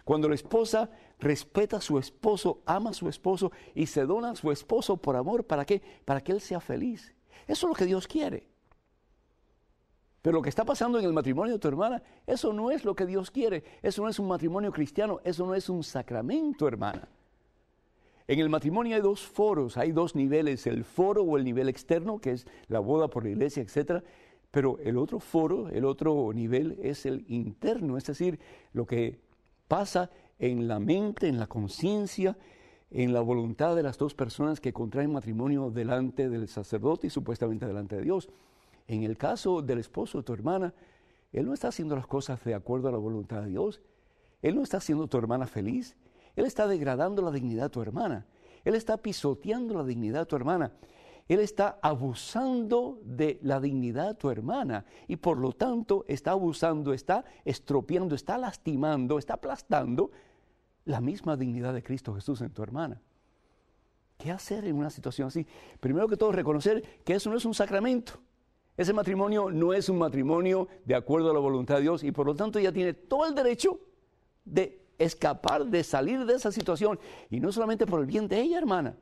Speaker 1: Cuando la esposa respeta a su esposo, ama a su esposo y se dona a su esposo por amor, ¿para qué? Para que él sea feliz. Eso es lo que Dios quiere. Pero lo que está pasando en el matrimonio de tu hermana, eso no es lo que Dios quiere. Eso no es un matrimonio cristiano, eso no es un sacramento, hermana. En el matrimonio hay 2 foros, hay 2 niveles, el foro o el nivel externo, que es la boda por la iglesia, etc. Pero el otro foro, el otro nivel es el interno, es decir, lo que pasa en la mente, en la conciencia, en la voluntad de las dos personas que contraen matrimonio delante del sacerdote y supuestamente delante de Dios. En el caso del esposo de tu hermana, él no está haciendo las cosas de acuerdo a la voluntad de Dios. Él no está haciendo a tu hermana feliz. Él está degradando la dignidad de tu hermana. Él está pisoteando la dignidad de tu hermana. Él está abusando de la dignidad de tu hermana y por lo tanto está abusando, está estropeando, está lastimando, está aplastando la misma dignidad de Cristo Jesús en tu hermana. ¿Qué hacer en una situación así? Primero que todo, reconocer que eso no es un sacramento. Ese matrimonio no es un matrimonio de acuerdo a la voluntad de Dios y por lo tanto ella tiene todo el derecho de escapar, de salir de esa situación. Y no solamente por el bien de ella, hermana,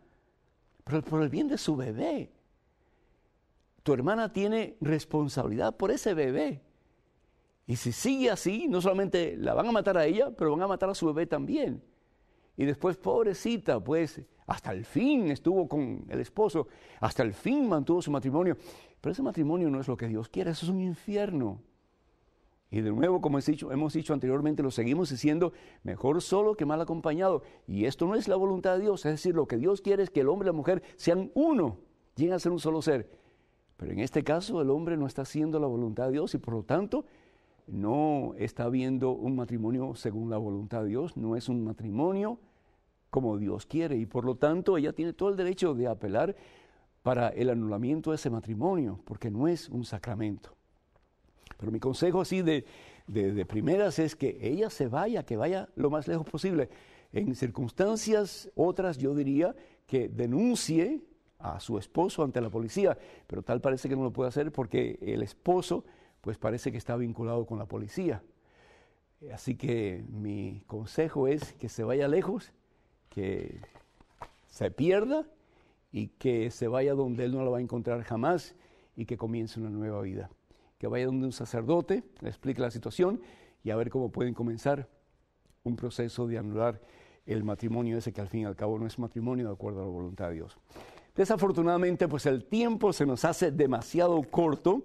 Speaker 1: pero por el bien de su bebé. Tu hermana tiene responsabilidad por ese bebé. Y si sigue así, no solamente la van a matar a ella, pero van a matar a su bebé también. Y después, pobrecita, pues, hasta el fin estuvo con el esposo, hasta el fin mantuvo su matrimonio. Pero ese matrimonio no es lo que Dios quiere, eso es un infierno. Y de nuevo, como hemos dicho anteriormente, lo seguimos diciendo, mejor solo que mal acompañado. Y esto no es la voluntad de Dios, es decir, lo que Dios quiere es que el hombre y la mujer sean uno, lleguen a ser un solo ser. Pero en este caso el hombre no está haciendo la voluntad de Dios y por lo tanto no está viendo un matrimonio según la voluntad de Dios, no es un matrimonio como Dios quiere. Y por lo tanto ella tiene todo el derecho de apelar para el anulamiento de ese matrimonio, porque no es un sacramento. Pero mi consejo así de primeras es que ella se vaya, que vaya lo más lejos posible. En circunstancias otras yo diría que denuncie a su esposo ante la policía, pero tal parece que no lo puede hacer porque el esposo pues parece que está vinculado con la policía. Así que mi consejo es que se vaya lejos, que se pierda y que se vaya donde él no la va a encontrar jamás y que comience una nueva vida. Que vaya donde un sacerdote, le explique la situación y a ver cómo pueden comenzar un proceso de anular el matrimonio ese que al fin y al cabo no es matrimonio de acuerdo a la voluntad de Dios. Desafortunadamente, pues el tiempo se nos hace demasiado corto.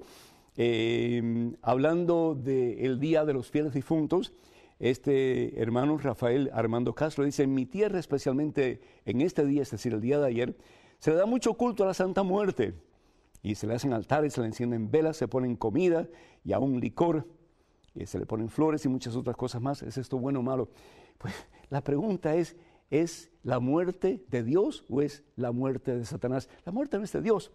Speaker 1: Hablando del Día de los Fieles Difuntos, este hermano Rafael Armando Castro dice, en mi tierra, especialmente en este día, es decir, el día de ayer, se le da mucho culto a la Santa Muerte. Y se le hacen altares, se le encienden velas, se ponen comida y aún licor, y se le ponen flores y muchas otras cosas más. ¿Es esto bueno o malo? Pues la pregunta ¿es la muerte de Dios o es la muerte de Satanás? La muerte no es de Dios.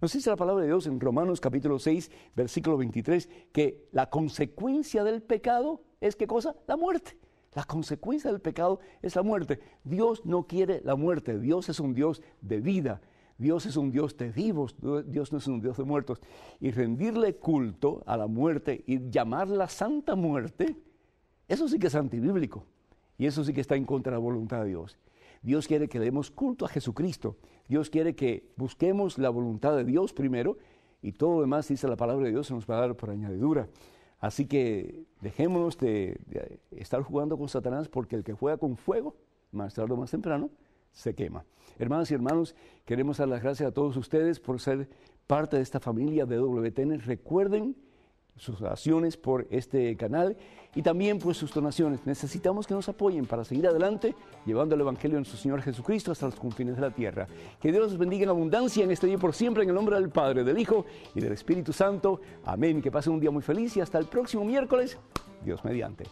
Speaker 1: Nos dice la palabra de Dios en Romanos capítulo 6, versículo 23, que la consecuencia del pecado es ¿qué cosa? La muerte. La consecuencia del pecado es la muerte. Dios no quiere la muerte. Dios es un Dios de vida. Dios es un Dios de vivos, Dios no es un Dios de muertos. Y rendirle culto a la muerte y llamarla Santa Muerte, eso sí que es antibíblico. Y eso sí que está en contra de la voluntad de Dios. Dios quiere que le demos culto a Jesucristo. Dios quiere que busquemos la voluntad de Dios primero y todo lo demás, dice la palabra de Dios, se nos va a dar por añadidura. Así que dejémonos de estar jugando con Satanás porque el que juega con fuego, más tarde o más temprano, se quema. Hermanas y hermanos, queremos dar las gracias a todos ustedes por ser parte de esta familia de WTN. Recuerden sus oraciones por este canal y también pues sus donaciones. Necesitamos que nos apoyen para seguir adelante llevando el Evangelio de nuestro Señor Jesucristo hasta los confines de la tierra. Que Dios los bendiga en abundancia en este día y por siempre, en el nombre del Padre, del Hijo y del Espíritu Santo. Amén. Que pasen un día muy feliz y hasta el próximo miércoles, Dios mediante.